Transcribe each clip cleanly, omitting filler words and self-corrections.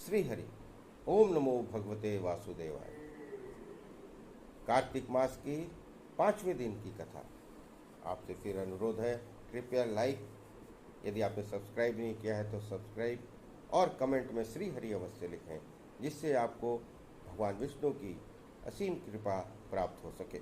श्री हरि। ओम नमो भगवते वासुदेवाय। कार्तिक मास की 5वें दिन की कथा। आपसे फिर अनुरोध है, कृपया लाइक, यदि आपने सब्सक्राइब नहीं किया है तो सब्सक्राइब, और कमेंट में श्री हरि अवश्य लिखें, जिससे आपको भगवान विष्णु की असीम कृपा प्राप्त हो सके।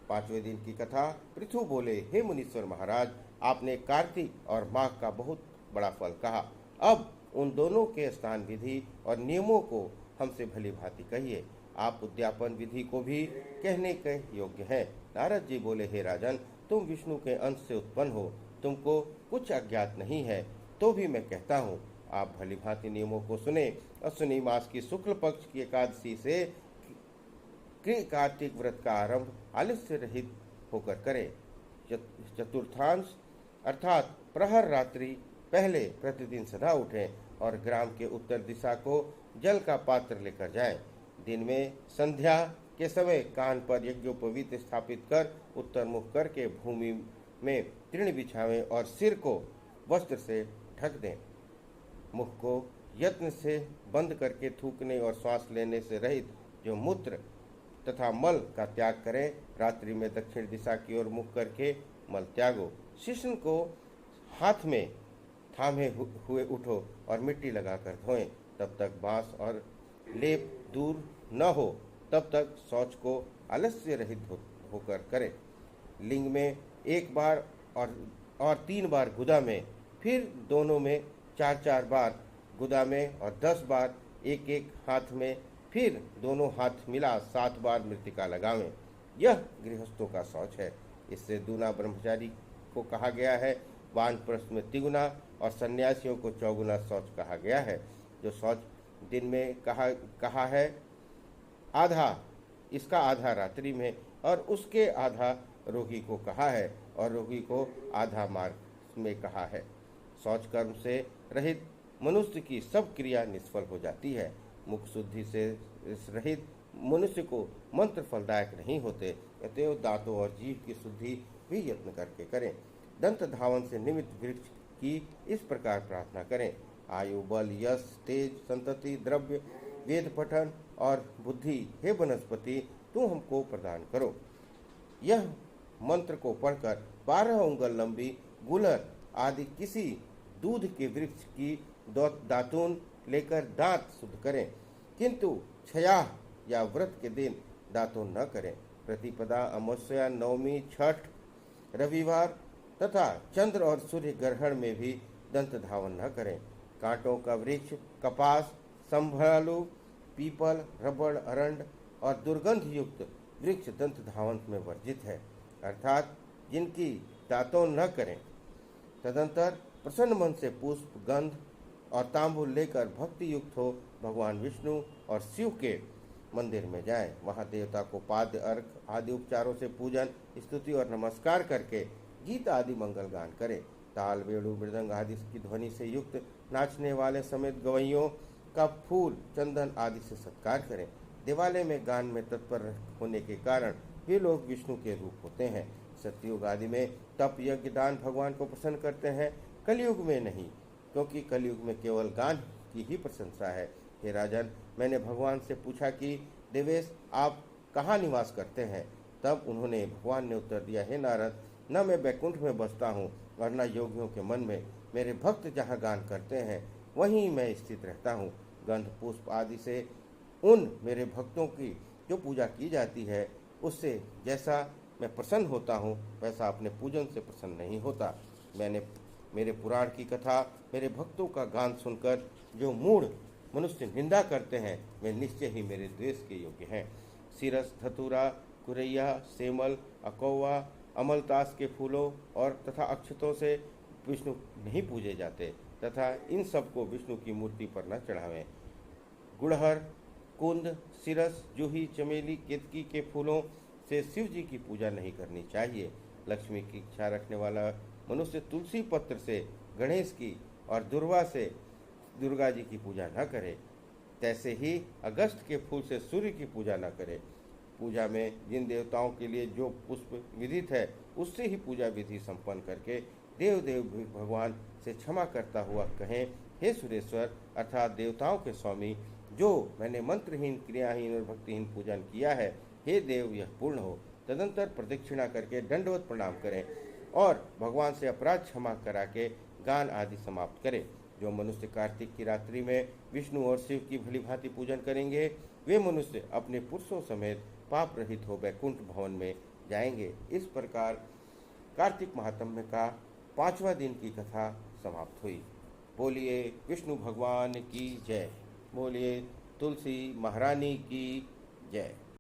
5वें दिन की कथा। पृथु बोले, हे मुनीश्वर महाराज, आपने कार्तिक और माघ का बहुत बड़ा फल कहा। अब उन दोनों के स्नान विधि और नियमों को हमसे भली भांति कहिए। आप उद्यापन विधि को भी कहने के योग्य हैं। नारद जी बोले, हे राजन, तुम विष्णु के अंश से उत्पन्न हो, तुमको कुछ अज्ञात नहीं है, तो भी मैं कहता हूँ, आप भली भांति नियमों को सुने। अश्विनी मास की शुक्ल पक्ष की एकादशी से कार्तिक व्रत का आरंभ आलस्य रहित होकर करें। चतुर्थांश अर्थात प्रहर रात्रि पहले प्रतिदिन सदा उठें और ग्राम के उत्तर दिशा को जल का पात्र लेकर जाएं। दिन में संध्या के समय कान पर यज्ञोपवीत स्थापित कर उत्तर मुख करके भूमि में तृण बिछावें और सिर को वस्त्र से ढक दें। मुख को यत्न से बंद करके थूकने और श्वास लेने से रहित जो मूत्र तथा मल का त्याग करें। रात्रि में दक्षिण दिशा की ओर मुख करके मल त्यागो। शिष्ण को हाथ में थामे हुए उठो और मिट्टी लगाकर धोएं। तब तक बांस और लेप दूर न हो तब तक शौच को आलस्य रहित होकर करें। लिंग में 1 बार और 3 बार गुदा में, फिर दोनों में 4-4 बार गुदा में और 10 बार एक हाथ में, फिर दोनों हाथ मिला 7 बार मृतिका लगावें। यह गृहस्थों का शौच है। इससे दूना ब्रह्मचारी को कहा गया है, वानप्रस्थ में तिगुना और सन्यासियों को 4गुना शौच कहा गया है। जो शौच दिन में कहा है आधा, इसका आधा रात्रि में और उसके आधा रोगी को कहा है और रोगी को आधा मार्ग में कहा है। शौच कर्म से रहित मनुष्य की सब क्रिया निष्फल हो जाती है। मुख शुद्धि से रहित मनुष्य को मंत्र फलदायक नहीं होते। अतएव दांतों और जीभ की शुद्धि भी यत्न करके करें। दंत धावन से निमित्त वृक्ष की इस प्रकार प्रार्थना करें, आयु, बल, यश, तेज, संतति, द्रव्य, वेद पठन और बुद्धि, हे वनस्पति, तू हमको प्रदान करो। यह मंत्र को पढ़कर 12 उंगल लंबी गुलर आदि किसी दूध के वृक्ष की दातून लेकर दांत शुद्ध करें, किंतु छयाह या व्रत के दिन दातून न करें। प्रतिपदा, अमावस्या, नवमी, छठ, रविवार तथा चंद्र और सूर्य ग्रहण में भी दंत धावन न करें। कांटों का वृक्ष, कपास, संभालू, पीपल, रबड़, अरंड और दुर्गंध युक्त वृक्ष दंत धावन में वर्जित है, अर्थात जिनकी दातून न करें। तदंतर प्रसन्न मन से पुष्प, गंध और तांबूल लेकर भक्ति युक्त हो भगवान विष्णु और शिव के मंदिर में जाएं। वहां देवता को पाद्य, अर्घ आदि उपचारों से पूजन, स्तुति और नमस्कार करके गीत आदि मंगल गान करें। ताल, वेणु, मृदंग आदि की ध्वनि से युक्त नाचने वाले समेत गवैयों का फूल, चंदन आदि से सत्कार करें। देवालय में गान में तत्पर होने के कारण वे लोग विष्णु के रूप होते हैं। सतयुग आदि में तप, यज्ञ, दान भगवान को प्रसन्न करते हैं, कलयुग में नहीं, क्योंकि कलयुग में केवल गान की ही प्रशंसा है। हे राजन, मैंने भगवान से पूछा कि देवेश, आप कहाँ निवास करते हैं? तब उन्होंने भगवान ने उत्तर दिया, हे नारद, न मैं बैकुंठ में बसता हूँ और न योगियों के मन में। मेरे भक्त जहाँ गान करते हैं वहीं मैं स्थित रहता हूँ। गंध, पुष्प आदि से उन मेरे भक्तों की जो पूजा की जाती है उससे जैसा मैं प्रसन्न होता हूँ वैसा अपने पूजन से प्रसन्न नहीं होता। मेरे पुराण की कथा, मेरे भक्तों का गान सुनकर जो मूढ़ मनुष्य निंदा करते हैं वे निश्चय ही मेरे द्वेष के योग्य हैं। सिरस, धतूरा, कुरैया, सेमल, अकौवा, अमलतास के फूलों और तथा अक्षतों से विष्णु नहीं पूजे जाते तथा इन सब को विष्णु की मूर्ति पर न चढ़ावें। गुड़हर, कुंद, सिरस, जूही, चमेली, केतकी के फूलों से शिव जी की पूजा नहीं करनी चाहिए। लक्ष्मी की इच्छा रखने वाला मनुष्य तुलसी पत्र से गणेश की और दुर्वा से दुर्गा जी की पूजा न करे। तैसे ही अगस्त के फूल से सूर्य की पूजा न करे। पूजा में जिन देवताओं के लिए जो पुष्प विदित है उससे ही पूजा विधि संपन्न करके देव भगवान से क्षमा करता हुआ कहें, हे सुरेश्वर, अर्थात देवताओं के स्वामी, जो मैंने मंत्रहीन, क्रियाहीन और भक्तिहीन पूजन किया है, हे देव यह पूर्ण हो। तदंतर प्रदक्षिणा करके दंडवत प्रणाम करें और भगवान से अपराध क्षमा करा के गान आदि समाप्त करें। जो मनुष्य कार्तिक की रात्रि में विष्णु और शिव की भली भांति पूजन करेंगे, वे मनुष्य अपने पुरुषों समेत पाप रहित हो वैकुंठ भवन में जाएंगे। इस प्रकार कार्तिक महात्म्य का 5वां दिन की कथा समाप्त हुई। बोलिए विष्णु भगवान की जय। बोलिए तुलसी महारानी की जय।